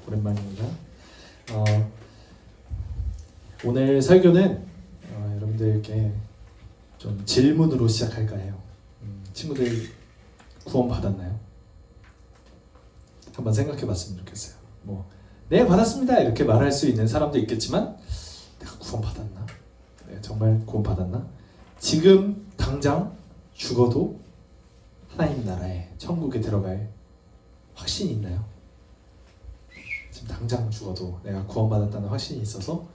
오랜만입니다. 오늘 설교는 여러분들께 좀 질문으로 시작할까 해요. 친구들 구원 받았나요? 한번 생각해 봤으면 좋겠어요. 네, 받았습니다 이렇게 말할 수 있는 사람도 있겠지만, 내가 구원 받았나? 내가 정말 구원 받았나? 지금 당장 죽어도 하나님 나라에, 천국에 들어갈 확신이 있나요? 지금 당장 죽어도 내가 구원받았다는 확신이 있어서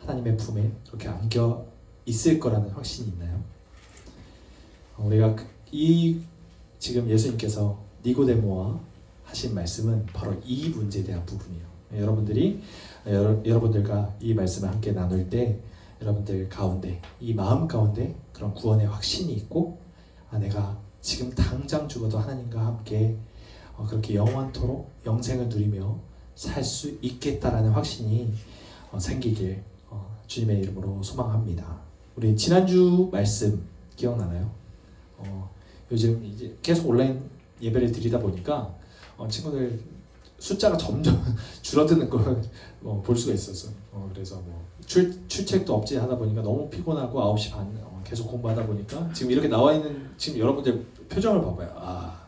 하나님의 품에 그렇게 안겨 있을 거라는 확신이 있나요? 우리가 지금 예수님께서 니고데모와 하신 말씀은 바로 이 문제에 대한 부분이에요. 여러분들과 이 말씀을 함께 나눌 때 여러분들 가운데, 이 마음 가운데 그런 구원의 확신이 있고, 내가 지금 당장 죽어도 하나님과 함께 그렇게 영원토록 영생을 누리며 살 수 있겠다라는 확신이 생기길 주님의 이름으로 소망합니다. 우리 지난주 말씀 기억나나요? 요즘 이제 계속 온라인 예배를 드리다 보니까 친구들 숫자가 점점 줄어드는 걸 볼 수가 있었어. 그래서 출첵도 없지 하다 보니까 너무 피곤하고 9시 반 계속 공부하다 보니까 지금 이렇게 나와 있는 지금 여러분들 표정을 봐봐요.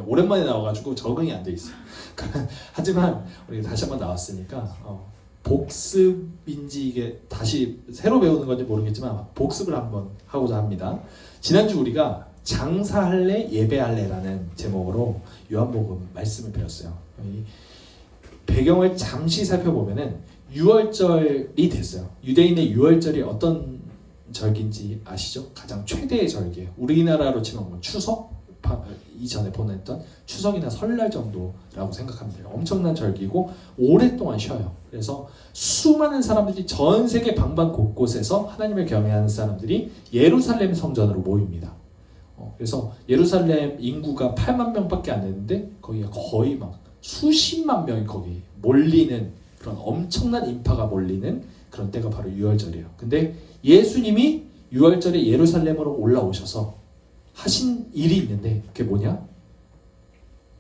오랜만에 나와가지고 적응이 안 돼 있어요. 하지만 우리 다시 한번 나왔으니까 복습인지 이게 다시 새로 배우는 건지 모르겠지만 복습을 한번 하고자 합니다. 지난주 우리가 장사할래 예배할래라는 제목으로 요한복음 말씀을 배웠어요. 이 배경을 잠시 살펴보면은 유월절이 됐어요. 유대인의 유월절이 어떤 절기인지 아시죠? 가장 최대의 절기예요. 우리나라로 치면 추석? 이전에 보냈던 추석이나 설날 정도라고 생각하면 돼요. 엄청난 절기고 오랫동안 쉬어요. 그래서 수많은 사람들이 전 세계 방방 곳곳에서 하나님을 경외하는 사람들이 예루살렘 성전으로 모입니다. 그래서 예루살렘 인구가 8만 명밖에 안 되는데 거기가 거의 막 수십만 명이 거기 몰리는, 그런 엄청난 인파가 몰리는 그런 때가 바로 유월절이에요. 근데 예수님이 유월절에 예루살렘으로 올라오셔서 하신 일이 있는데, 그게 뭐냐?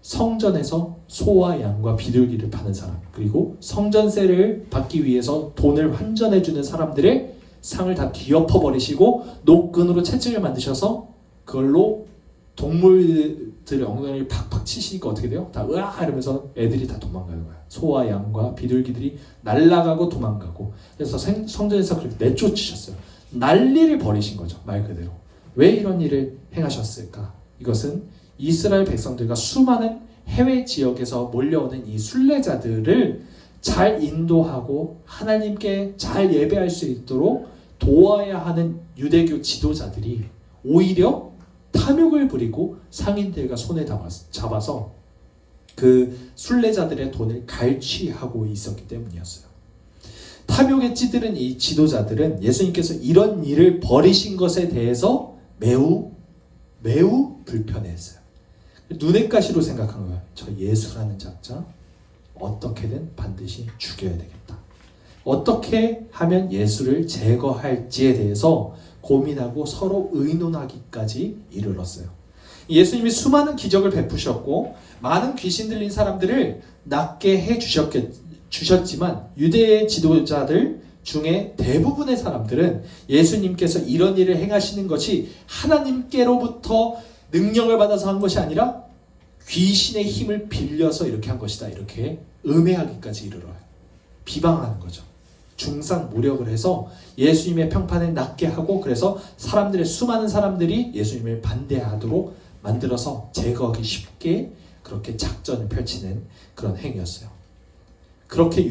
성전에서 소와 양과 비둘기를 파는 사람, 그리고 성전세를 받기 위해서 돈을 환전해주는 사람들의 상을 다 뒤엎어버리시고 노끈으로 채찍을 만드셔서 그걸로 동물들의 엉덩이를 팍팍 치시니까 어떻게 돼요? 다 으아 이러면서 애들이 다 도망가는 거야. 소와 양과 비둘기들이 날아가고 도망가고. 그래서 성전에서 그렇게 내쫓으셨어요. 난리를 벌이신 거죠, 말 그대로. 왜 이런 일을 행하셨을까? 이것은 이스라엘 백성들과 수많은 해외 지역에서 몰려오는 이 순례자들을 잘 인도하고 하나님께 잘 예배할 수 있도록 도와야 하는 유대교 지도자들이 오히려 탐욕을 부리고 상인들과 손에 잡아서 그 순례자들의 돈을 갈취하고 있었기 때문이었어요. 탐욕에 찌들은 이 지도자들은 예수님께서 이런 일을 벌이신 것에 대해서 매우 불편했어요. 눈엣 가시로 생각한 거예요. 저 예수라는 자자 어떻게든 반드시 죽여야 되겠다. 어떻게 하면 예수를 제거할지에 대해서 고민하고 서로 의논하기까지 이르렀어요. 예수님이 수많은 기적을 베푸셨고 많은 귀신 들린 사람들을 낫게 해주셨지만 유대의 지도자들 중에 대부분의 사람들은 예수님께서 이런 일을 행하시는 것이 하나님께로부터 능력을 받아서 한 것이 아니라 귀신의 힘을 빌려서 이렇게 한 것이다, 이렇게 음해하기까지 이르러요. 비방하는 거죠. 중상모략을 해서 예수님의 평판에 낫게 하고, 그래서 수많은 사람들이 예수님을 반대하도록 만들어서 제거하기 쉽게 그렇게 작전을 펼치는 그런 행위였어요. 그렇게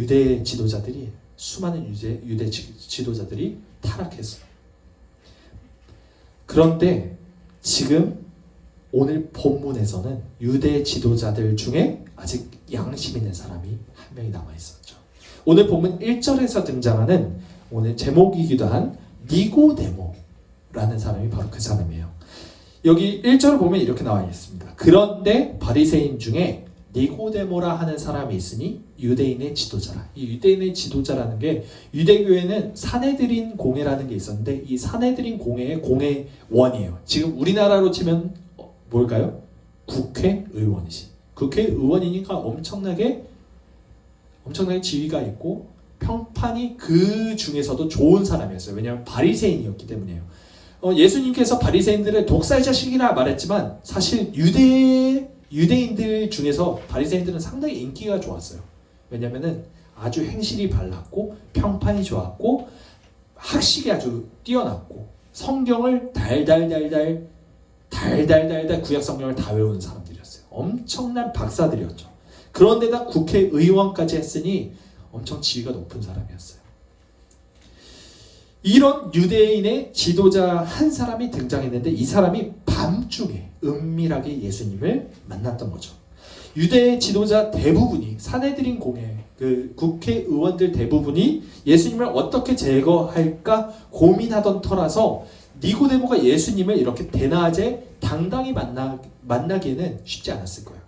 수많은 유대 지도자들이 타락했어요. 그런데 지금 오늘 본문에서는 유대 지도자들 중에 아직 양심 있는 사람이 한 명이 남아있었죠. 오늘 본문 1절에서 등장하는, 오늘 제목이기도 한 니고데모라는 사람이 바로 그 사람이에요. 여기 1절을 보면 이렇게 나와 있습니다. 그런데 바리새인 중에 니고데모라 하는 사람이 있으니 유대인의 지도자라. 이 유대인의 지도자라는 게, 유대교에는 사내들인 공회라는 게 있었는데 이 사내들인 공회의 공회원이에요. 지금 우리나라로 치면 뭘까요? 국회의원이지. 국회의원이니까 엄청나게 엄청나게 지위가 있고 평판이 그 중에서도 좋은 사람이었어요. 왜냐하면 바리새인이었기 때문이에요. 예수님께서 바리새인들을 독사의 자식이라 말했지만 사실 유대인들 중에서 바리새인들은 상당히 인기가 좋았어요. 왜냐하면 아주 행실이 발랐고 평판이 좋았고 학식이 아주 뛰어났고 성경을 달달달 구약 성경을 다 외우는 사람들이었어요. 엄청난 박사들이었죠. 그런데다 국회의원까지 했으니 엄청 지위가 높은 사람이었어요. 이런 유대인의 지도자 한 사람이 등장했는데 이 사람이 밤중에 은밀하게 예수님을 만났던 거죠. 유대의 지도자 대부분이 사내들인 공회 그 국회의원들 대부분이 예수님을 어떻게 제거할까 고민하던 터라서 니고데모가 예수님을 이렇게 대낮에 당당히 만나기에는 쉽지 않았을 거예요.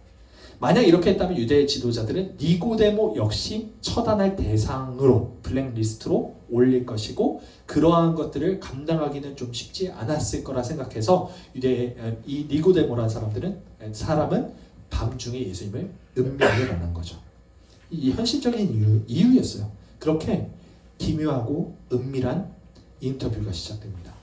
만약 이렇게 했다면 유대의 지도자들은 니고데모 역시 처단할 대상으로 블랙리스트로 올릴 것이고 그러한 것들을 감당하기는 좀 쉽지 않았을 거라 생각해서 유대의 이 니고데모라는 사람은 밤중에 예수님을 은밀하게 만난 거죠. 이 현실적인 이유였어요. 그렇게 기묘하고 은밀한 인터뷰가 시작됩니다.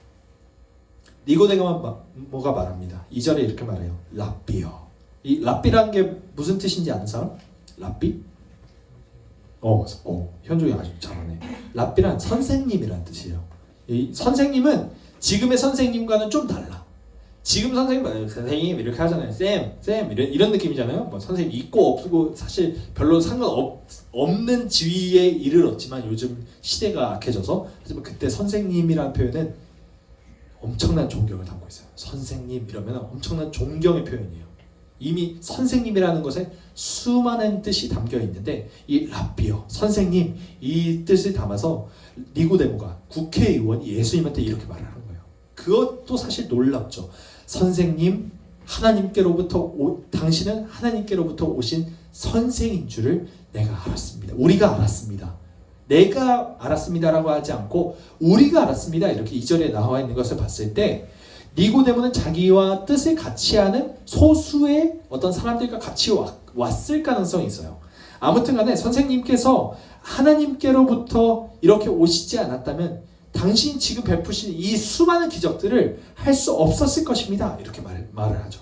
니고데모가 말합니다. 2절에 이렇게 말해요. 랍비여. 이 랍비라는 게 무슨 뜻인지 아는 사람? 랍비? 현종이 아주 잘하네. 랍비란 선생님이라는 뜻이에요. 이 선생님은 지금의 선생님과는 좀 달라. 지금 선생님 이렇게 하잖아요. 쌤 이런 느낌이잖아요. 뭐 선생님 있고 없고 사실 별로 상관없는 지위에 이르렀지만 요즘 시대가 악해져서 하지만 그때 선생님이라는 표현은 엄청난 존경을 담고 있어요. 선생님 이러면 엄청난 존경의 표현이에요. 이미 선생님이라는 것에 수많은 뜻이 담겨 있는데 이 랍비요 선생님 이 뜻을 담아서 니고데모가 국회의원이 예수님한테 이렇게 말을 하는 거예요. 그것도 사실 놀랍죠. 선생님 당신은 하나님께로부터 오신 선생인 줄을 내가 알았습니다. 우리가 알았습니다. 내가 알았습니다라고 하지 않고 우리가 알았습니다. 이렇게 2절에 나와 있는 것을 봤을 때 니고데모는 자기와 뜻을 같이 하는 소수의 어떤 사람들과 같이 왔을 가능성이 있어요. 아무튼 간에 선생님께서 하나님께로부터 이렇게 오시지 않았다면 당신이 지금 베푸신 이 수많은 기적들을 할 수 없었을 것입니다. 이렇게 말을 하죠.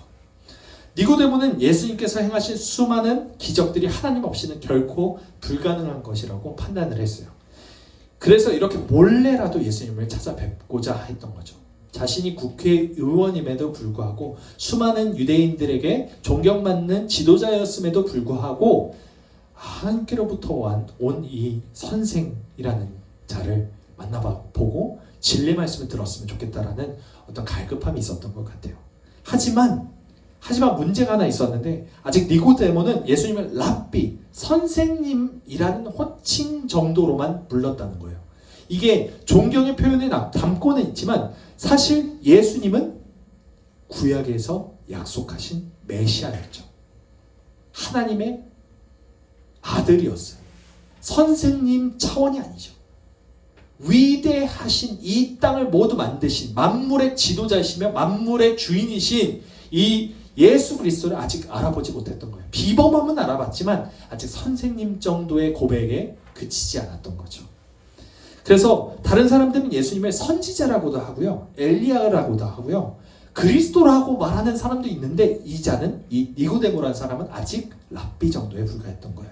니고데모는 예수님께서 행하신 수많은 기적들이 하나님 없이는 결코 불가능한 것이라고 판단을 했어요. 그래서 이렇게 몰래라도 예수님을 찾아뵙고자 했던 거죠. 자신이 국회의원임에도 불구하고 수많은 유대인들에게 존경받는 지도자였음에도 불구하고 하나님께로부터 온 이 선생이라는 자를 만나보고 진리 말씀을 들었으면 좋겠다라는 어떤 갈급함이 있었던 것 같아요. 하지만 문제가 하나 있었는데 아직 니고데모는 예수님을 랍비, 선생님이라는 호칭 정도로만 불렀다는 거예요. 이게 존경의 표현에 담고는 있지만 사실 예수님은 구약에서 약속하신 메시아였죠. 하나님의 아들이었어요. 선생님 차원이 아니죠. 위대하신 이 땅을 모두 만드신 만물의 지도자이시며 만물의 주인이신 이 예수 그리스도를 아직 알아보지 못했던 거예요. 비범함은 알아봤지만 아직 선생님 정도의 고백에 그치지 않았던 거죠. 그래서 다른 사람들은 예수님을 선지자라고도 하고요. 엘리야라고도 하고요. 그리스도라고 말하는 사람도 있는데 이 니고데모라는 사람은 아직 랍비 정도에 불과했던 거예요.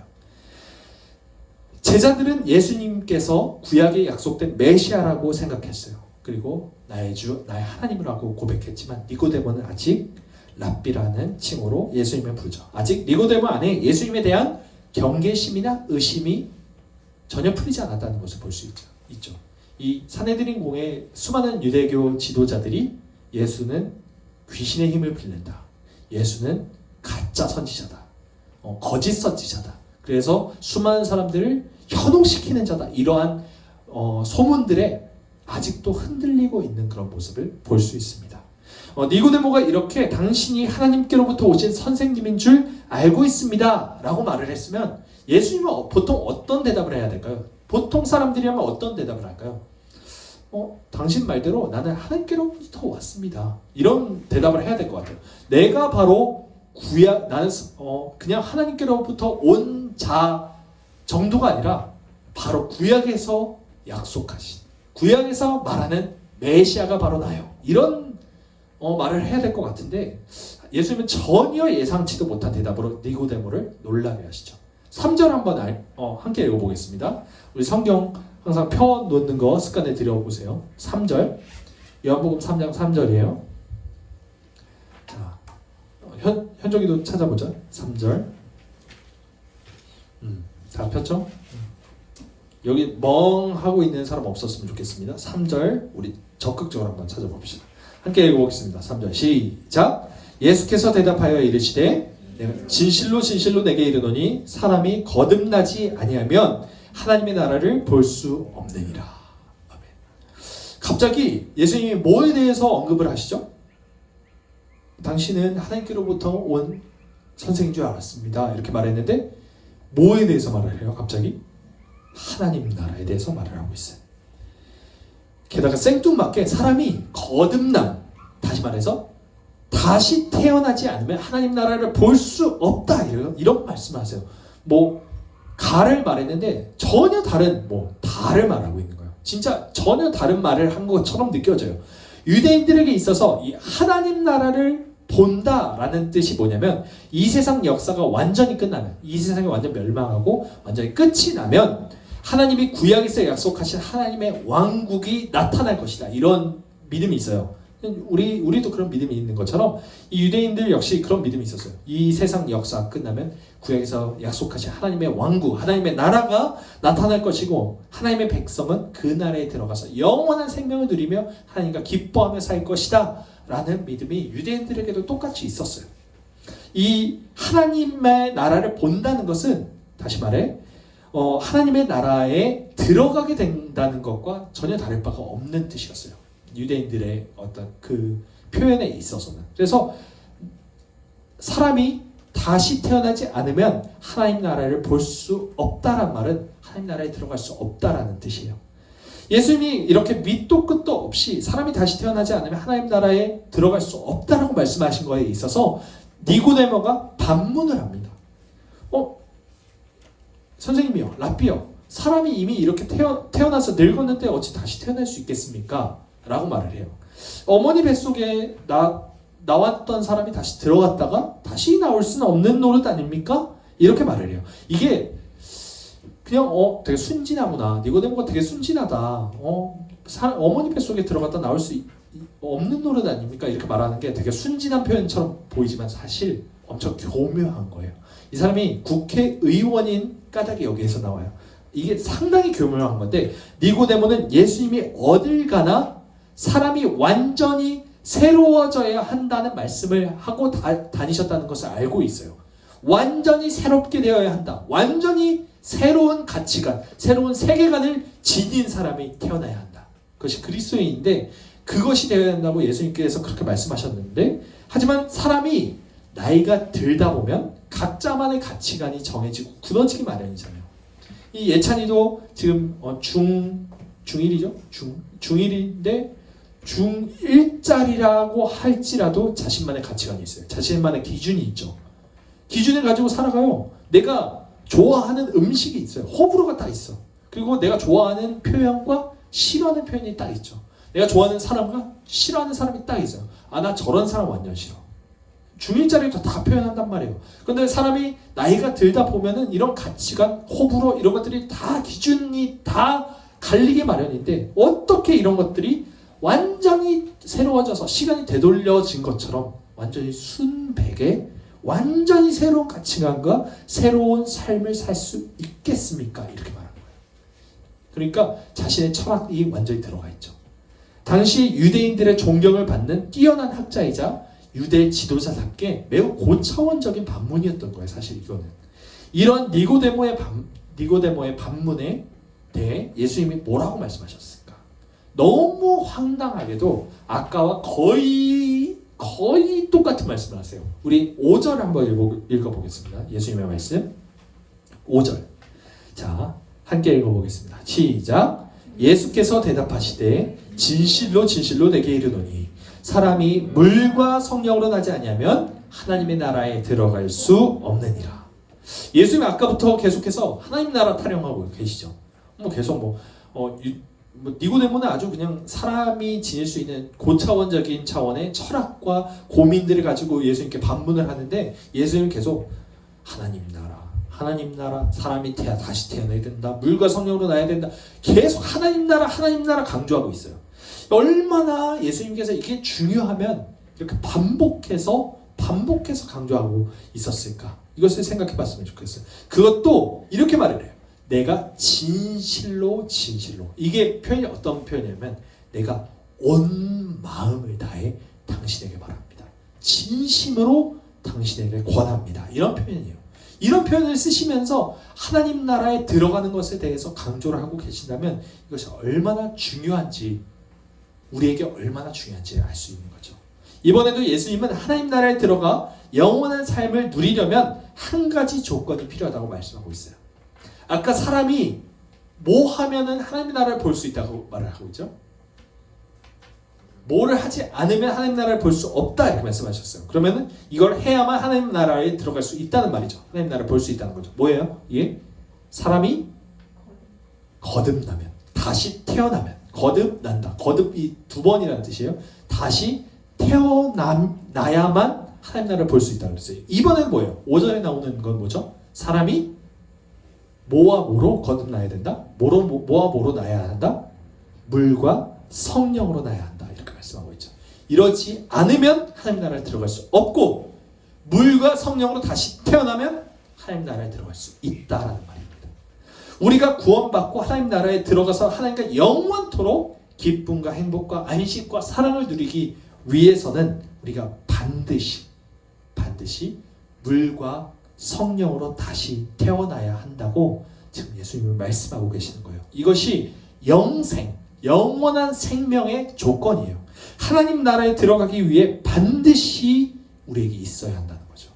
제자들은 예수님께서 구약에 약속된 메시아라고 생각했어요. 그리고 나의 주, 나의 하나님이라고 고백했지만 니고데모는 아직 랍비라는 칭호로 예수님을 부르죠. 아직 니고데모 안에 예수님에 대한 경계심이나 의심이 전혀 풀리지 않았다는 것을 볼 수 있죠. 이 산헤드린 공의 수많은 유대교 지도자들이 예수는 귀신의 힘을 빌린다. 예수는 가짜 선지자다. 거짓 선지자다. 그래서 수많은 사람들을 현혹시키는 자다. 이러한 소문들에 아직도 흔들리고 있는 그런 모습을 볼 수 있습니다. 니고데모가 이렇게 당신이 하나님께로부터 오신 선생님인 줄 알고 있습니다 라고 말을 했으면 예수님은 보통 어떤 대답을 해야 될까요? 보통 사람들이라면 어떤 대답을 할까요? 당신 말대로 나는 하나님께로부터 왔습니다. 이런 대답을 해야 될 것 같아요. 내가 바로 나는 그냥 하나님께로부터 온 자 정도가 아니라 바로 구약에서 약속하신, 구약에서 말하는 메시아가 바로 나요. 이런 말을 해야 될 것 같은데 예수님은 전혀 예상치도 못한 대답으로 니고데모를 놀라게 하시죠. 3절 한번 함께 읽어보겠습니다. 우리 성경 항상 펴 놓는 거 습관에 들여보세요. 3절, 요한복음 3장 3절이에요. 자, 현종이도 찾아보자. 3절. 다 폈죠? 여기 멍하고 있는 사람 없었으면 좋겠습니다. 3절 우리 적극적으로 한번 찾아봅시다. 함께 읽어보겠습니다. 3절 시작. 예수께서 대답하여 이르시되 내가 진실로 진실로 내게 이르노니 사람이 거듭나지 아니하면 하나님의 나라를 볼 수 없느니라. 아멘. 갑자기 예수님이 뭐에 대해서 언급을 하시죠? 당신은 하나님께로부터 온 선생인 줄 알았습니다. 이렇게 말했는데 뭐에 대해서 말을 해요? 갑자기 하나님 나라에 대해서 말을 하고 있어요. 게다가 생뚱맞게 사람이 거듭남, 다시 말해서 다시 태어나지 않으면 하나님 나라를 볼 수 없다, 이런 말씀을 하세요. 가를 말했는데 전혀 다른 다를 말하고 있는 거예요. 진짜 전혀 다른 말을 한 것처럼 느껴져요. 유대인들에게 있어서 이 하나님 나라를 본다라는 뜻이 뭐냐면 이 세상 역사가 완전히 끝나면, 이 세상이 완전 멸망하고 완전히 끝이 나면 하나님이 구약에서 약속하신 하나님의 왕국이 나타날 것이다, 이런 믿음이 있어요. 우리도 그런 믿음이 있는 것처럼 이 유대인들 역시 그런 믿음이 있었어요. 이 세상 역사 끝나면 구약에서 약속하신 하나님의 왕국, 하나님의 나라가 나타날 것이고 하나님의 백성은 그 나라에 들어가서 영원한 생명을 누리며 하나님과 기뻐하며 살 것이다 라는 믿음이 유대인들에게도 똑같이 있었어요. 이 하나님의 나라를 본다는 것은 다시 말해 하나님의 나라에 들어가게 된다는 것과 전혀 다를 바가 없는 뜻이었어요. 유대인들의 어떤 그 표현에 있어서는. 그래서 사람이 다시 태어나지 않으면 하나님 나라를 볼 수 없다란 말은 하나님 나라에 들어갈 수 없다라는 뜻이에요. 예수님이 이렇게 밑도 끝도 없이 사람이 다시 태어나지 않으면 하나님 나라에 들어갈 수 없다라고 말씀하신 거에 있어서 니고데모가 반문을 합니다. 선생님이요, 랍비요, 사람이 이미 이렇게 태어나서 늙었는데 어찌 다시 태어날 수 있겠습니까? 라고 말을 해요. 어머니 뱃속에 나왔던 사람이 다시 들어갔다가 다시 나올 수는 없는 노릇 아닙니까? 이렇게 말을 해요. 이게 그냥 되게 순진하구나, 니고데모가 되게 순진하다, 어머니 뱃속에 들어갔다 나올 수 없는 노릇 아닙니까? 이렇게 말하는 게 되게 순진한 표현처럼 보이지만 사실 엄청 교묘한 거예요. 이 사람이 국회의원인 까닭이 여기에서 나와요. 이게 상당히 교묘한 건데 니고데모는 예수님이 어딜 가나 사람이 완전히 새로워져야 한다는 말씀을 하고 다니셨다는 것을 알고 있어요. 완전히 새롭게 되어야 한다, 완전히 새로운 가치관, 새로운 세계관을 지닌 사람이 태어나야 한다, 그것이 그리스도인인데 그것이 되어야 한다고 예수님께서 그렇게 말씀하셨는데, 하지만 사람이 나이가 들다 보면 각자만의 가치관이 정해지고 굳어지기 마련이잖아요. 이 예찬이도 지금 중1이죠? 중1인데 중1짜리라고 할지라도 자신만의 가치관이 있어요. 자신만의 기준이 있죠. 기준을 가지고 살아가요. 내가 좋아하는 음식이 있어요. 호불호가 딱 있어. 그리고 내가 좋아하는 표현과 싫어하는 표현이 딱 있죠. 내가 좋아하는 사람과 싫어하는 사람이 딱 있어요. 나 저런 사람 완전 싫어. 중1짜리도 다 표현한단 말이에요. 그런데 사람이 나이가 들다 보면은 이런 가치관, 호불호 이런 것들이 다 기준이 다 갈리게 마련인데 어떻게 이런 것들이 완전히 새로워져서 시간이 되돌려진 것처럼 완전히 순백에 완전히 새로운 가치관과 새로운 삶을 살 수 있겠습니까? 이렇게 말하는 거예요. 그러니까 자신의 철학이 완전히 들어가 있죠. 당시 유대인들의 존경을 받는 뛰어난 학자이자 유대 지도자답게 매우 고차원적인 반문이었던 거예요. 사실 이거는. 이런 니고데모의 반문에 대해 예수님이 뭐라고 말씀하셨을까? 너무 황당하게도 아까와 거의 똑같은 말씀을 하세요. 우리 5절 한번 읽어보겠습니다. 예수님의 말씀 5절. 자, 함께 읽어보겠습니다. 시작. 예수께서 대답하시되 진실로 진실로 내게 이르노니 사람이 물과 성령으로 나지 아니하면 하나님의 나라에 들어갈 수 없느니라. 예수님이 아까부터 계속해서 하나님 나라 타령하고 계시죠. 계속 니고데모는 아주 그냥 사람이 지닐 수 있는 고차원적인 차원의 철학과 고민들을 가지고 예수님께 반문을 하는데, 예수님은 계속 하나님 나라, 사람이 다시 태어나야 된다, 물과 성령으로 나야 된다, 계속 하나님 나라 강조하고 있어요. 얼마나 예수님께서 이게 중요하면 이렇게 반복해서 강조하고 있었을까? 이것을 생각해 봤으면 좋겠어요. 그것도 이렇게 말을 해요. 내가 진실로. 이게 표현이 어떤 표현이냐면, 내가 온 마음을 다해 당신에게 바랍니다. 진심으로 당신에게 권합니다. 이런 표현이에요. 이런 표현을 쓰시면서 하나님 나라에 들어가는 것에 대해서 강조를 하고 계신다면, 이것이 얼마나 중요한지, 우리에게 얼마나 중요한지 알 수 있는 거죠. 이번에도 예수님은 하나님 나라에 들어가 영원한 삶을 누리려면 한 가지 조건이 필요하다고 말씀하고 있어요. 아까 사람이 뭐 하면은 하나님 나라를 볼 수 있다고 말을 하고 있죠. 뭐를 하지 않으면 하나님 나라를 볼 수 없다, 이렇게 말씀하셨어요. 그러면은 이걸 해야만 하나님 나라에 들어갈 수 있다는 말이죠. 하나님 나라를 볼 수 있다는 거죠. 뭐예요? 이게 사람이 거듭나면, 다시 태어나면, 거듭난다. 거듭이 두 번이라는 뜻이에요. 다시 태어나야만 하나님 나라를 볼 수 있다고 그랬어요. 이번엔 뭐예요? 5절에 나오는 건 뭐죠? 사람이 뭐와 뭐로 거듭나야 된다? 뭐와 뭐로 나야 한다? 물과 성령으로 나야 한다. 이렇게 말씀하고 있죠. 이러지 않으면 하나님 나라에 들어갈 수 없고, 물과 성령으로 다시 태어나면 하나님 나라에 들어갈 수 있다라는 말입니다. 우리가 구원받고 하나님 나라에 들어가서 하나님과 영원토록 기쁨과 행복과 안식과 사랑을 누리기 위해서는 우리가 반드시 물과 성령으로 다시 태어나야 한다고 지금 예수님은 말씀하고 계시는 거예요. 이것이 영원한 생명의 조건이에요. 하나님 나라에 들어가기 위해 반드시 우리에게 있어야 한다는 거죠.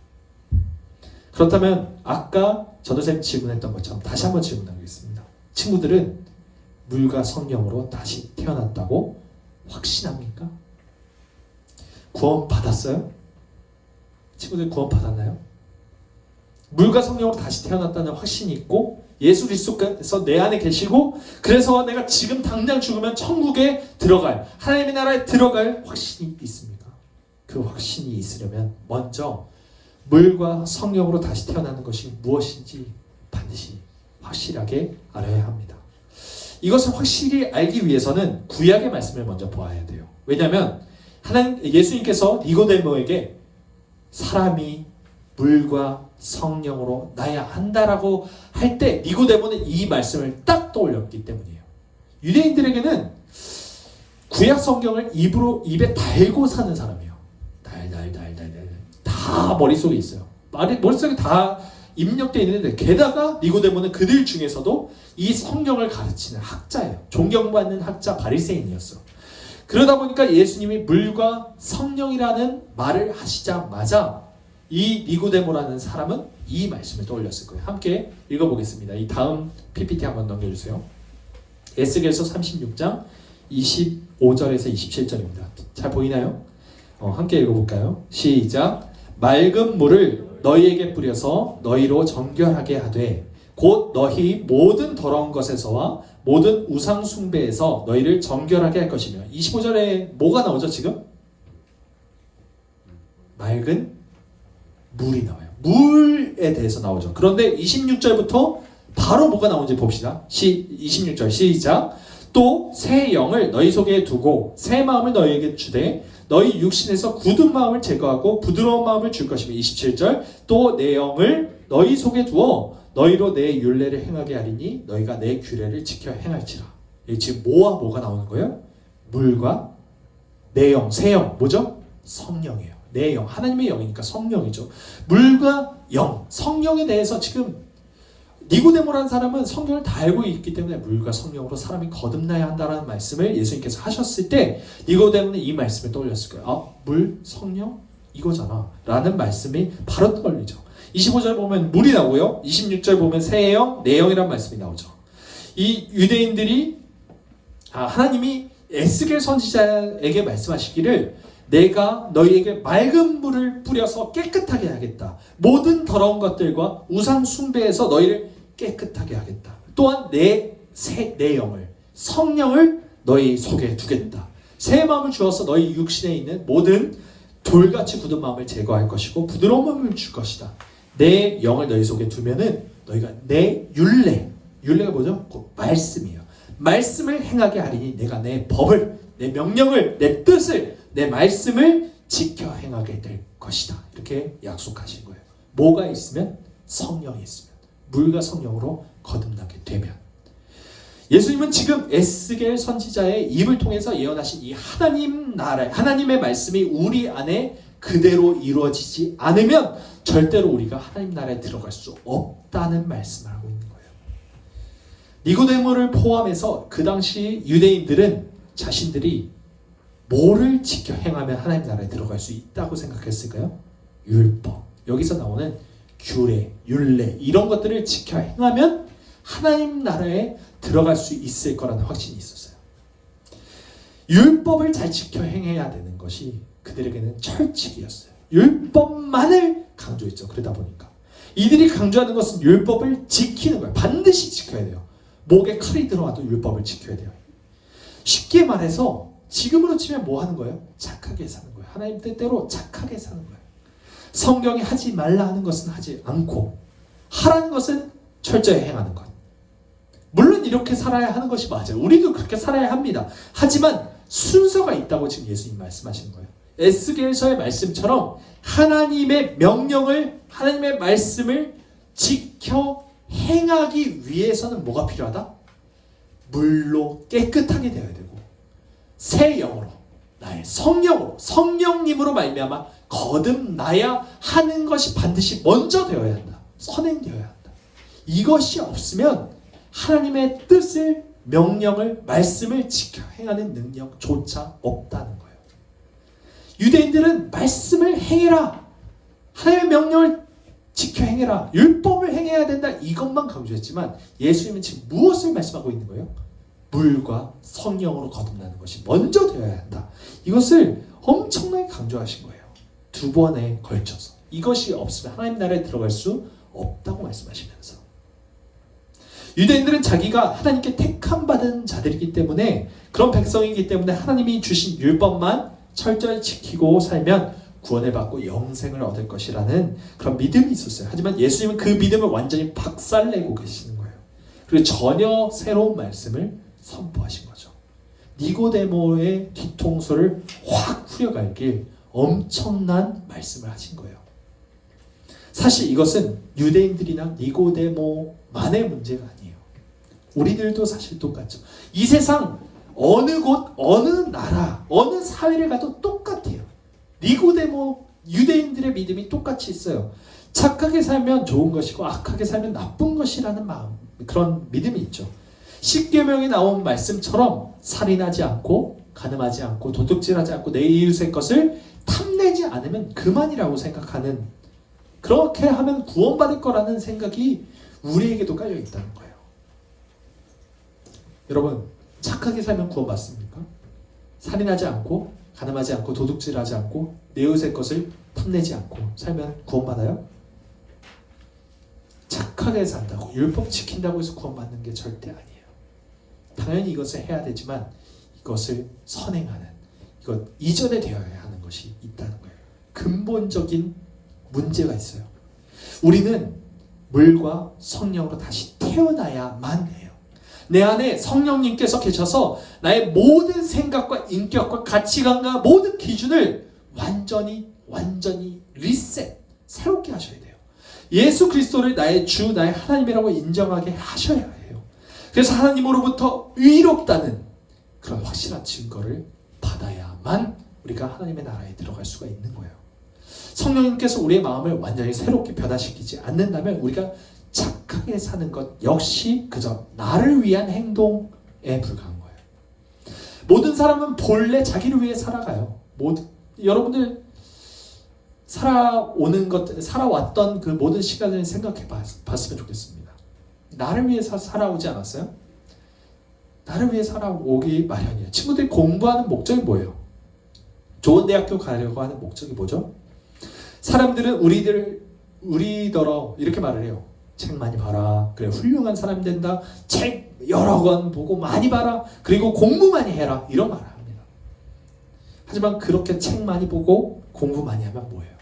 그렇다면 아까 전도사님 질문했던 것처럼 다시 한번 질문하겠습니다. 친구들은 물과 성령으로 다시 태어났다고 확신합니까? 구원 받았어요? 친구들 구원 받았나요? 물과 성령으로 다시 태어났다는 확신이 있고, 예수 그리스도께서 내 안에 계시고, 그래서 내가 지금 당장 죽으면 천국에 들어갈, 하나님의 나라에 들어갈 확신이 있습니까? 그 확신이 있으려면 먼저 물과 성령으로 다시 태어나는 것이 무엇인지 반드시 확실하게 알아야 합니다. 이것을 확실히 알기 위해서는 구약의 말씀을 먼저 보아야 돼요. 왜냐하면 예수님께서 니고데모에게 사람이 물과 성령으로 나야 한다라고 할 때 니고데모는 이 말씀을 딱 떠올렸기 때문이에요. 유대인들에게는 구약 성경을 입에 달고 사는 사람이에요. 다 머릿속에 있어요. 머릿속에 다 입력되어 있는데, 게다가 니고데모는 그들 중에서도 이 성경을 가르치는 학자예요. 존경받는 학자, 바리새인이었어. 그러다 보니까 예수님이 물과 성령이라는 말을 하시자마자 이 니고데모라는 사람은 이 말씀을 떠올렸을 거예요. 함께 읽어보겠습니다. 이 다음 PPT 한번 넘겨주세요. 에스겔서 36장 25절에서 27절입니다. 잘 보이나요? 함께 읽어볼까요? 시작. 맑은 물을 너희에게 뿌려서 너희로 정결하게 하되, 곧 너희 모든 더러운 것에서와 모든 우상 숭배에서 너희를 정결하게 할 것이며. 25절에 뭐가 나오죠 지금? 맑은 물이 나와요. 물에 대해서 나오죠. 그런데 26절부터 바로 뭐가 나오는지 봅시다. 26절 시작. 또 새 영을 너희 속에 두고 새 마음을 너희에게 주되 너희 육신에서 굳은 마음을 제거하고 부드러운 마음을 줄 것이며. 27절. 또 내 영을 너희 속에 두어 너희로 내 율례를 행하게 하리니 너희가 내 규례를 지켜 행할지라. 지금 뭐와 뭐가 나오는 거예요? 물과 내 영, 새 영, 뭐죠? 성령이에요. 내 영, 하나님의 영이니까 성령이죠. 물과 영, 성령에 대해서 지금 니고데모라는 사람은 성경을 다 알고 있기 때문에 물과 성령으로 사람이 거듭나야 한다는 말씀을 예수님께서 하셨을 때 니고데모는 이 말씀을 떠올렸을 거예요. 물, 성령 이거잖아 라는 말씀이 바로 떠올리죠. 25절 보면 물이 나오고요. 26절 보면 새 영, 내 영이라는 말씀이 나오죠. 이 유대인들이 하나님이 에스겔 선지자에게 말씀하시기를 내가 너희에게 맑은 물을 뿌려서 깨끗하게 하겠다. 모든 더러운 것들과 우상 숭배에서 너희를 깨끗하게 하겠다. 또한 내 영을, 성령을 너희 속에 두겠다. 새 마음을 주어서 너희 육신에 있는 모든 돌같이 굳은 마음을 제거할 것이고 부드러운 마음을 줄 것이다. 내 영을 너희 속에 두면은 너희가 내 율례가 뭐죠? 그 말씀이에요. 말씀을 행하게 하리니 내가 내 법을, 내 명령을, 내 뜻을, 내 말씀을 지켜 행하게 될 것이다. 이렇게 약속하신 거예요. 뭐가 있으면? 성령이 있으면. 물과 성령으로 거듭나게 되면. 예수님은 지금 에스겔 선지자의 입을 통해서 예언하신 이 하나님 나라, 하나님의 말씀이 우리 안에 그대로 이루어지지 않으면 절대로 우리가 하나님 나라에 들어갈 수 없다는 말씀을 하고 있는 거예요. 니고데모를 포함해서 그 당시 유대인들은 자신들이 뭐를 지켜 행하면 하나님 나라에 들어갈 수 있다고 생각했을까요? 율법. 여기서 나오는 규례, 율례 이런 것들을 지켜 행하면 하나님 나라에 들어갈 수 있을 거라는 확신이 있었어요. 율법을 잘 지켜 행해야 되는 것이 그들에게는 철칙이었어요. 율법만을 강조했죠. 그러다 보니까 이들이 강조하는 것은 율법을 지키는 거예요. 반드시 지켜야 돼요. 목에 칼이 들어와도 율법을 지켜야 돼요. 쉽게 말해서 지금으로 치면 뭐 하는 거예요? 착하게 사는 거예요. 하나님 뜻대로 착하게 사는 거예요. 성경이 하지 말라 하는 것은 하지 않고 하라는 것은 철저히 행하는 것. 물론 이렇게 살아야 하는 것이 맞아요. 우리도 그렇게 살아야 합니다. 하지만 순서가 있다고 지금 예수님 말씀하시는 거예요. 에스겔서의 말씀처럼 하나님의 명령을, 하나님의 말씀을 지켜 행하기 위해서는 뭐가 필요하다? 물로 깨끗하게 되어야 되고 새 영으로, 나의 성령으로, 성령님으로 말미암아 거듭나야 하는 것이 반드시 먼저 되어야 한다. 선행되어야 한다. 이것이 없으면 하나님의 뜻을, 명령을, 말씀을 지켜 행하는 능력조차 없다는 거예요. 유대인들은 말씀을 행해라, 하나님의 명령을 지켜 행해라, 율법을 행해야 된다, 이것만 강조했지만 예수님은 지금 무엇을 말씀하고 있는 거예요? 물과 성령으로 거듭나는 것이 먼저 되어야 한다. 이것을 엄청나게 강조하신 거예요. 두 번에 걸쳐서. 이것이 없으면 하나님 나라에 들어갈 수 없다고 말씀하시면서, 유대인들은 자기가 하나님께 택함받은 자들이기 때문에, 그런 백성이기 때문에 하나님이 주신 율법만 철저히 지키고 살면 구원을 받고 영생을 얻을 것이라는 그런 믿음이 있었어요. 하지만 예수님은 그 믿음을 완전히 박살내고 계시는 거예요. 그리고 전혀 새로운 말씀을 선포하신 거죠. 니고데모의 뒤통수를 확 후려갈길 엄청난 말씀을 하신 거예요. 사실 이것은 유대인들이나 니고데모만의 문제가 아니에요. 우리들도 사실 똑같죠. 이 세상 어느 곳, 어느 나라, 어느 사회를 가도 똑같아요. 니고데모, 유대인들의 믿음이 똑같이 있어요. 착하게 살면 좋은 것이고 악하게 살면 나쁜 것이라는 마음, 그런 믿음이 있죠. 십계명에 나온 말씀처럼 살인하지 않고, 간음하지 않고, 도둑질하지 않고, 내 이웃의 것을 탐내지 않으면 그만이라고 생각하는, 그렇게 하면 구원받을 거라는 생각이 우리에게도 깔려 있다는 거예요. 여러분, 착하게 살면 구원받습니까? 살인하지 않고, 간음하지 않고, 도둑질하지 않고, 내 이웃의 것을 탐내지 않고 살면 구원받아요? 착하게 산다고, 율법 지킨다고 해서 구원받는 게 절대 아니에요. 당연히 이것을 해야 되지만 이것을 선행하는, 이것 이전에 되어야 하는 것이 있다는 거예요. 근본적인 문제가 있어요. 우리는 물과 성령으로 다시 태어나야만 해요. 내 안에 성령님께서 계셔서 나의 모든 생각과 인격과 가치관과 모든 기준을 완전히 리셋, 새롭게 하셔야 돼요. 예수 그리스도를 나의 주, 나의 하나님이라고 인정하게 하셔야 해요. 그래서 하나님으로부터 의롭다는 그런 확실한 증거를 받아야만 우리가 하나님의 나라에 들어갈 수가 있는 거예요. 성령님께서 우리의 마음을 완전히 새롭게 변화시키지 않는다면 우리가 착하게 사는 것 역시 그저 나를 위한 행동에 불과한 거예요. 모든 사람은 본래 자기를 위해 살아가요. 여러분들 살아왔던 그 모든 시간을 생각해 봤으면 좋겠습니다. 나를 위해서 살아오지 않았어요? 나를 위해 살아오기 마련이에요. 친구들이 공부하는 목적이 뭐예요? 좋은 대학교 가려고 하는 목적이 뭐죠? 사람들은 우리더러 이렇게 말을 해요. 책 많이 봐라. 그래, 훌륭한 사람 된다. 책 여러 권 보고 많이 봐라. 그리고 공부 많이 해라. 이런 말을 합니다. 하지만 그렇게 책 많이 보고 공부 많이 하면 뭐예요?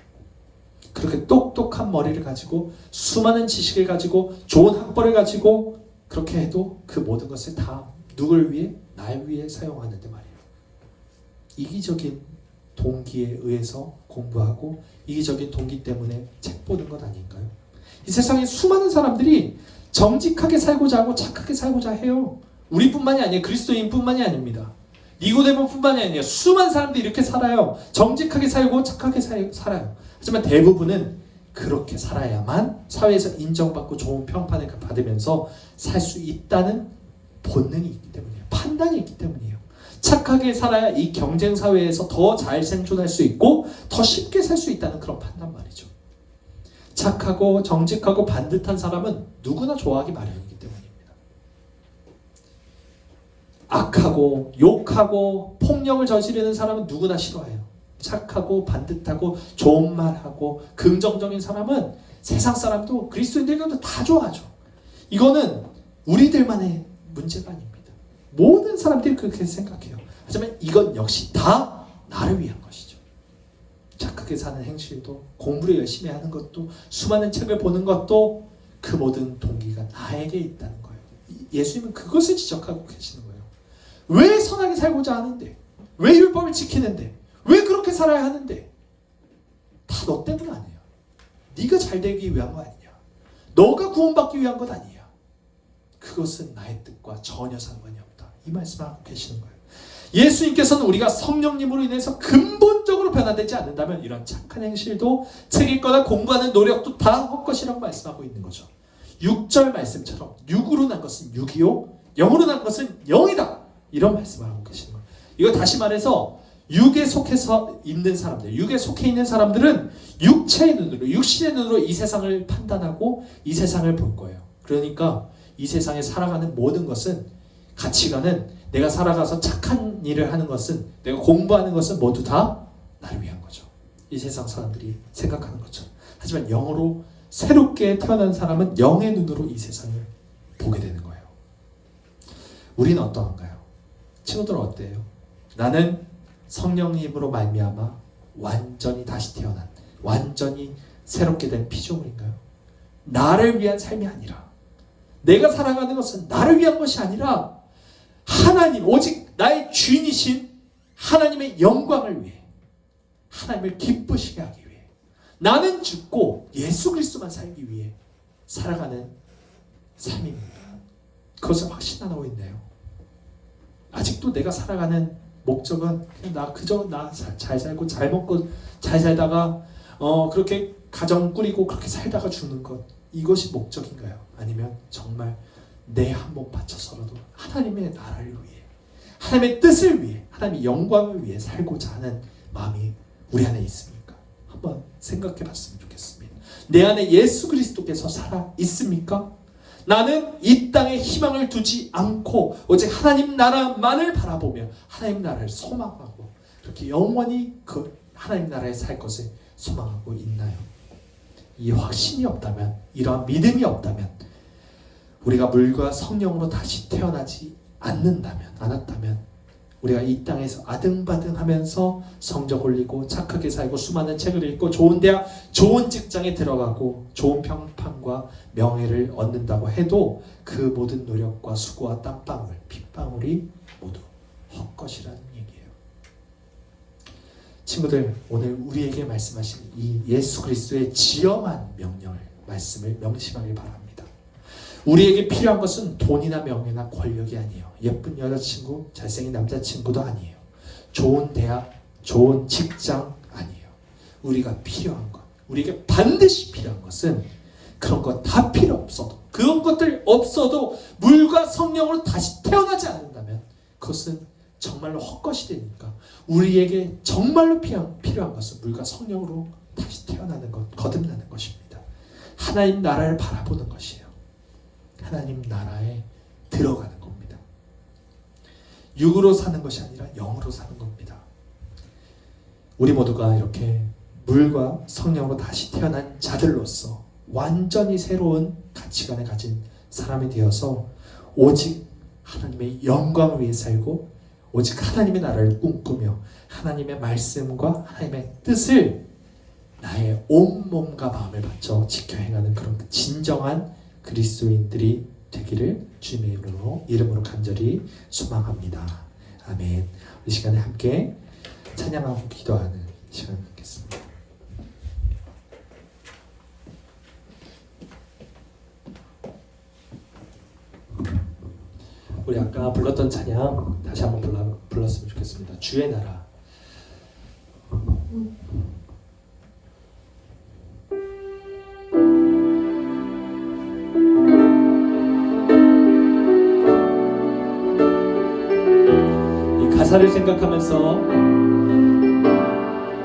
그렇게 똑똑한 머리를 가지고 수많은 지식을 가지고 좋은 학벌을 가지고 그렇게 해도 그 모든 것을 다 누굴 위해? 날 위해 사용하는데 말이에요. 이기적인 동기에 의해서 공부하고 이기적인 동기 때문에 책 보는 것 아닌가요? 이 세상에 수많은 사람들이 정직하게 살고자 하고 착하게 살고자 해요. 우리뿐만이 아니에요. 그리스도인뿐만이 아닙니다. 니고데모뿐만이 아니에요. 수많은 사람들이 이렇게 살아요. 정직하게 살고 착하게 살아요. 하지만 대부분은 그렇게 살아야만 사회에서 인정받고 좋은 평판을 받으면서 살 수 있다는 본능이 있기 때문이에요. 판단이 있기 때문이에요. 착하게 살아야 이 경쟁 사회에서 더 잘 생존할 수 있고 더 쉽게 살 수 있다는 그런 판단 말이죠. 착하고 정직하고 반듯한 사람은 누구나 좋아하기 마련이기 때문입니다. 악하고 욕하고 폭력을 저지르는 사람은 누구나 싫어해요. 착하고 반듯하고 좋은 말하고 긍정적인 사람은 세상 사람도 그리스도인들도 다 좋아하죠. 이거는 우리들만의 문제가 아닙니다. 모든 사람들이 그렇게 생각해요. 하지만 이건 역시 다 나를 위한 것이죠. 착하게 사는 행실도 공부를 열심히 하는 것도 수많은 책을 보는 것도 그 모든 동기가 나에게 있다는 거예요. 예수님은 그것을 지적하고 계시는 거예요. 왜 선하게 살고자 하는데? 왜 율법을 지키는데? 왜 그렇게 살아야 하는데? 다 너 때문 아니야. 네가 잘 되기 위한 거 아니야. 너가 구원받기 위한 것 아니야. 그것은 나의 뜻과 전혀 상관이 없다. 이 말씀을 하고 계시는 거예요. 예수님께서는 우리가 성령님으로 인해서 근본적으로 변화되지 않는다면 이런 착한 행실도 책 읽거나 공부하는 노력도 다 헛것이라고 말씀하고 있는 거죠. 6절 말씀처럼 육으로 난 것은 육이요 영으로 난 것은 영이다. 이런 말씀을 하고 계시는 거예요. 이거 다시 말해서 육에 속해서 있는 사람들, 육에 속해 있는 사람들은 육체의 눈으로, 육신의 눈으로 이 세상을 판단하고 이 세상을 볼 거예요. 그러니까 이 세상에 살아가는 모든 것은, 가치관은, 내가 살아가서 착한 일을 하는 것은, 내가 공부하는 것은 모두 다 나를 위한 거죠. 이 세상 사람들이 생각하는 것처럼. 하지만 영으로 새롭게 태어난 사람은 영의 눈으로 이 세상을 보게 되는 거예요. 우리는 어떠한가요? 친구들은 어때요? 나는 성령님으로 말미암아 완전히 다시 태어난, 완전히 새롭게 된 피조물인가요? 나를 위한 삶이 아니라, 내가 살아가는 것은 나를 위한 것이 아니라 하나님, 오직 나의 주인이신 하나님의 영광을 위해, 하나님을 기쁘시게 하기 위해, 나는 죽고 예수 그리스도만 살기 위해 살아가는 삶입니다. 그것을 확신하고 있나요? 아직도 내가 살아가는 목적은 그냥 나 잘 살고 잘 먹고 잘 살다가 그렇게 가정 꾸리고 그렇게 살다가 죽는 것, 이것이 목적인가요? 아니면 정말 내 한 몸 바쳐서라도 하나님의 나라를 위해, 하나님의 뜻을 위해, 하나님의 영광을 위해 살고자 하는 마음이 우리 안에 있습니까? 한번 생각해 봤으면 좋겠습니다. 내 안에 예수 그리스도께서 살아 있습니까? 나는 이 땅에 희망을 두지 않고 오직 하나님 나라만을 바라보며 하나님 나라를 소망하고 그렇게 영원히 그 하나님 나라에 살 것을 소망하고 있나요? 이 확신이 없다면, 이러한 믿음이 없다면, 우리가 물과 성령으로 다시 태어나지 않았다면 우리가 이 땅에서 아등바등하면서 성적 올리고 착하게 살고 수많은 책을 읽고 좋은 대학, 좋은 직장에 들어가고 좋은 평판과 명예를 얻는다고 해도 그 모든 노력과 수고와 땀방울, 핏방울이 모두 헛것이라는 얘기예요. 친구들, 오늘 우리에게 말씀하신 이 예수 그리스도의 지엄한 말씀을 명심하길 바랍니다. 우리에게 필요한 것은 돈이나 명예나 권력이 아니에요. 예쁜 여자친구, 잘생긴 남자친구도 아니에요. 좋은 대학, 좋은 직장 아니에요. 우리가 필요한 것, 우리에게 반드시 필요한 것은 그런 것 다 필요 없어도, 그런 것들 없어도 물과 성령으로 다시 태어나지 않는다면 그것은 정말로 헛것이 되니까 우리에게 정말로 필요한 것은 물과 성령으로 다시 태어나는 것, 거듭나는 것입니다. 하나님 나라를 바라보는 것이에요. 하나님 나라에 들어가는 겁니다. 육으로 사는 것이 아니라 영으로 사는 겁니다. 우리 모두가 이렇게 물과 성령으로 다시 태어난 자들로서 완전히 새로운 가치관을 가진 사람이 되어서 오직 하나님의 영광을 위해 살고 오직 하나님의 나라를 꿈꾸며 하나님의 말씀과 하나님의 뜻을 나의 온몸과 마음을 바쳐 지켜 행하는 그런 진정한 그리스도인들이 되기를 주님의 이름으로 간절히 소망합니다. 아멘. 이 시간에 함께 찬양하고 기도하는 시간을 갖겠습니다. 우리 아까 불렀던 찬양 다시 한번 불렀으면 좋겠습니다. 주의 나라. 이 가사를 생각하면서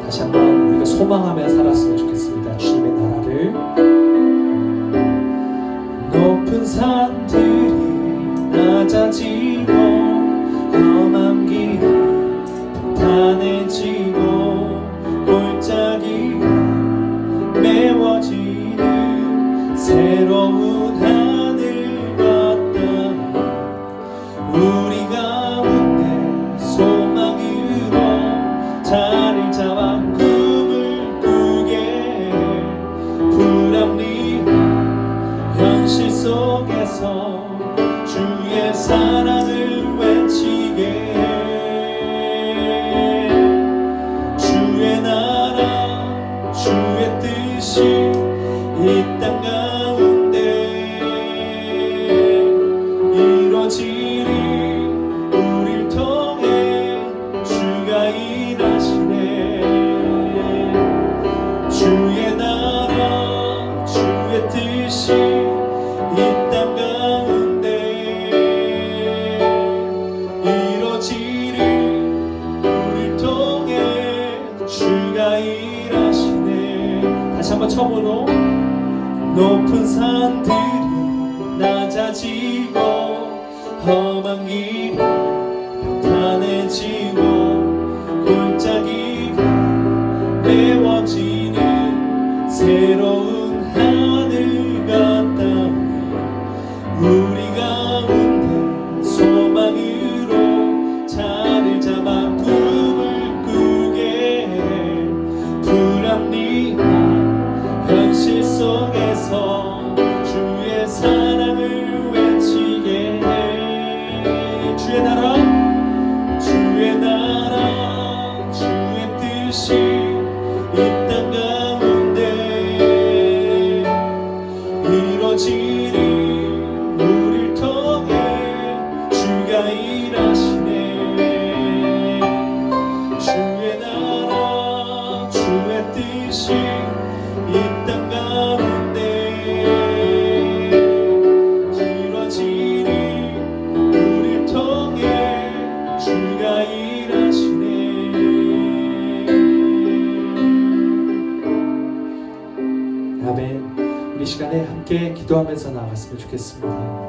다시 한번 우리가 소망하며 살았으면 좋겠습니다. 주님의 나라를. 높은 산들이 낮아지고 험한 길이 평탄해지고 골짜기가 메워지는 새로운 하늘 같다. 우리 가운데 소망으로 자리를 잡아 꿈을 꾸게 불합리한 현실 속에서 주의 사랑을 외치게 주의 나라 주의 뜻이 이 땅 가운데 이루어지리. 우릴 통해 주가 일하시네. 주의 나라 주의 뜻이 이 땅 가운데 이루어지리. 우릴 통해 주가 일하시네. 다시 한번 처음으로. 높은 산들이 낮아지고 험한 길이 평탄해지고 골짜기가 메워지는 새로운 하늘 같다. 우리 가운데 소망으로 자리를 잡아 꿈을 꾸게 불합리한 현실 속에서 주의 사랑을 외치게 해. 주의 나라 주의 나라 주의 뜻이 이 땅 가운데 이루어지리. 우릴 통해 주가 일하시네. 주의 나라 주의 뜻이 이 땅 가운데 이루어지리. 우릴 통해 주가 일하시네. 아멘. 우리 시간에 함께 기도하면서 나아갔으면 좋겠습니다.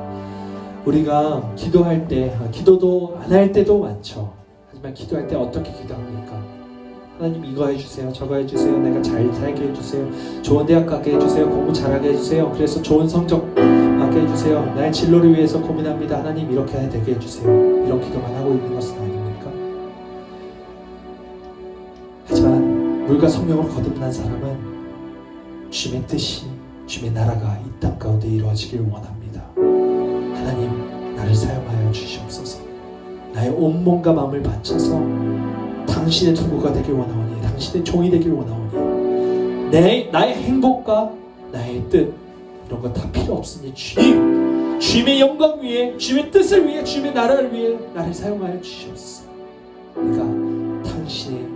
우리가 기도할 때 기도도 안 할 때도 많죠. 하지만 기도할 때 어떻게 기도합니까? 하나님 이거 해주세요, 저거 해주세요, 내가 잘 살게 해주세요, 좋은 대학 가게 해주세요, 공부 잘하게 해주세요, 그래서 좋은 성적 받게 해주세요, 나의 진로를 위해서 고민합니다, 하나님 이렇게 되게 해주세요. 이런 기도만 하고 있는 것은 아닙니까? 하지만 물과 성령으로 거듭난 사람은 주님의 뜻이, 주님의 나라가 이 땅 가운데 이루어지길 원합니다. 하나님 나를 사용하여 주시옵소서. 나의 온몸과 마음을 바쳐서 당신의 투구가 되길 원하오니, 당신의 종이 되길 원하오니, 나의 행복과 나의 뜻 이런 거 다 필요 없으니 주님의 영광 위에, 주님의 뜻을 위해, 주님의 나라를 위해 나를 사용하여 주시옵소서. 내가 당신의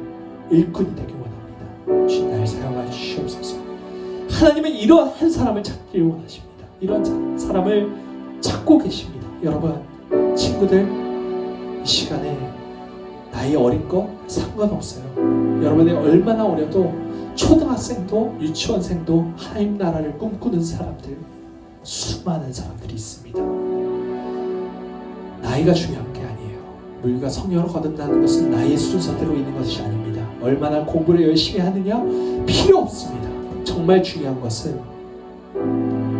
일꾼이 되길 원합니다. 주님 나를 사용하여 주시옵소서. 하나님은 이러한 사람을 찾길 원하십니다. 이러한 사람을 찾고 계십니다. 여러분, 친구들, 이 시간에 나이 어린 거 상관없어요. 여러분이 얼마나 어려도 초등학생도 유치원생도 하나님 나라를 꿈꾸는 사람들, 수많은 사람들이 있습니다. 나이가 중요한 게 아니에요. 물과 성령으로 거듭나는 것은 나이의 순서대로 있는 것이 아닙니다. 얼마나 공부를 열심히 하느냐 필요 없습니다. 정말 중요한 것은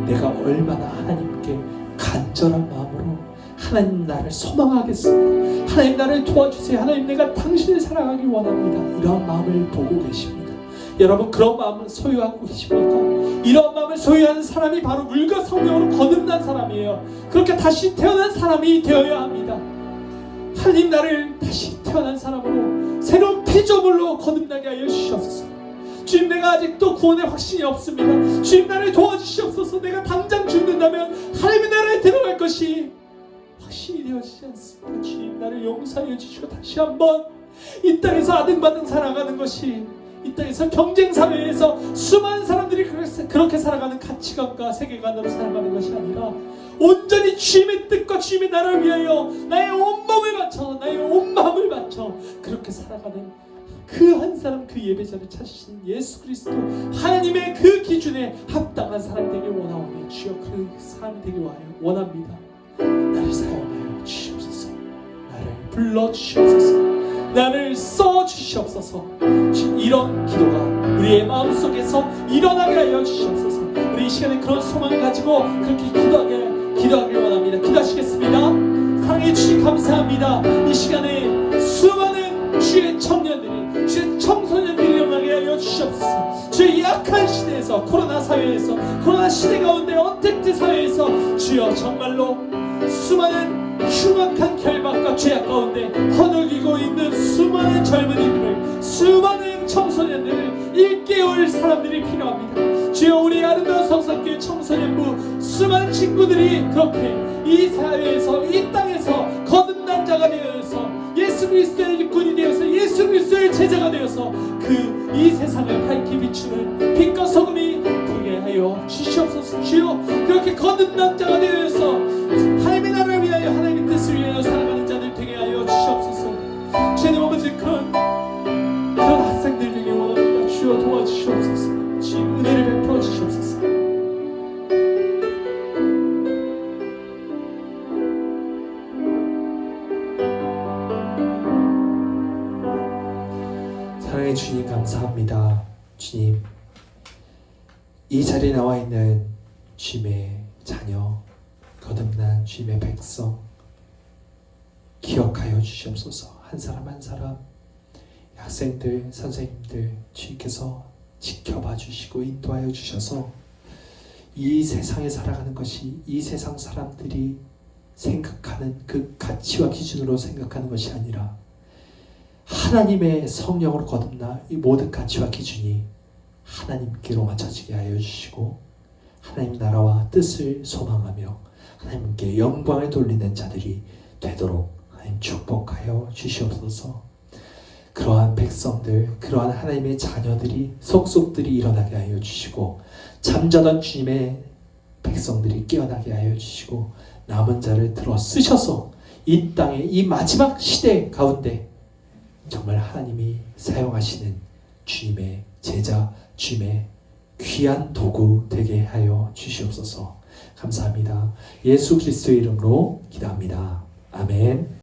내가 얼마나 하나님께 간절한 마음으로 하나님 나를 소망하겠습니다. 하나님 나를 도와주세요. 하나님 내가 당신을 사랑하기 원합니다. 이런 마음을 보고 계십니다. 여러분 그런 마음을 소유하고 계십니까? 이런 마음을 소유하는 사람이 바로 물과 성령으로 거듭난 사람이에요. 그렇게 다시 태어난 사람이 되어야 합니다. 하나님 나를 다시 태어난 사람으로 새로운 피조물로 거듭나게 하여 주시옵소서. 주님 내가 아직도 구원의 확신이 없습니다. 주님 나를 도와주시옵소서. 내가 당장 죽는다면 하나님의 나라에 들어갈 것이 확신이 되어지지 않습니다. 주님 나를 용서하여 주시고 다시 한번 이 땅에서 아등바등 살아가는 것이, 이 땅에서 경쟁사회에서 수많은 사람들이 그렇게 살아가는 가치관과 세계관으로 살아가는 것이 아니라 온전히 주님의 뜻과 주님의 나라를 위하여 나의 온 몸을 바쳐, 나의 온 마음을 바쳐 그렇게 살아가는 그 한 사람, 그 예배자를 찾으신 예수 그리스도 하나님의 그 기준에 합당한 사람 되길 원하오니 주여 그 사람이 되길 원합니다. 나를 사용하여 주시옵소서. 나를 불러주시옵소서. 나를 써주시옵소서. 이런 기도가 우리의 마음속에서 일어나게 하여 주시옵소서. 우리 이 시간에 그런 소망을 가지고 그렇게 기도하길 원합니다. 기도하시겠습니다. 사랑해 주시 감사합니다. 이 시간에 수많은 주의 청년들이, 주의 청소년들이 일어나게 하여 주시옵소서. 주의 약한 시대에서, 코로나 사회에서, 코로나 시대 가운데 언택트 사회에서 주여 정말로 수많은 흉악한 결박과 죄악 가운데 허덕이고 있는 수많은 젊은이들을, 수많은 청소년들을 일깨울 사람들이 필요합니다. 주여 우리 아름다운 성산교회 청소년부 수많은 친구들이 그렇게 이 사회에서, 이 땅에서 거듭난 자가 되어서 예수 그리스도의 일꾼이 되어서 예수 그리스도의 제자가 되어서 그 이 세상을 밝히 비추는 빛과 소금이 되게 하여 주시옵소서. 주여 그렇게 거듭난 자가 되어서 하나님의 나라를 위하여, 하나님의 뜻을 위하여 살아가는 자들 되게 하여 주시옵소서. 주님 아버지 그런 학생들 되게 원합니다. 주여 도와주시옵소서. 주님 은혜를 베풀어 주시옵소서. 사랑의 주님 감사합니다. 주님 이 자리에 나와 있는 주님의 자녀, 거듭난 주님의 백성 기억하여 주시옵소서. 한 사람 한 사람, 학생들, 선생님들 주님께서 지켜봐 주시고 인도하여 주셔서 이 세상에 살아가는 것이 이 세상 사람들이 생각하는 그 가치와 기준으로 생각하는 것이 아니라 하나님의 성령으로 거듭나 이 모든 가치와 기준이 하나님께로 맞춰지게 하여 주시고 하나님 나라와 뜻을 소망하며 하나님께 영광을 돌리는 자들이 되도록 하나님 축복하여 주시옵소서. 그러한 백성들, 그러한 하나님의 자녀들이, 속속들이 일어나게 하여 주시고 잠자던 주님의 백성들이 깨어나게 하여 주시고 남은 자를 들어 쓰셔서 이 땅의 이 마지막 시대 가운데 정말 하나님이 사용하시는 주님의 제자, 주님의 귀한 도구 되게 하여 주시옵소서. 감사합니다. 예수 그리스도의 이름으로 기도합니다. 아멘.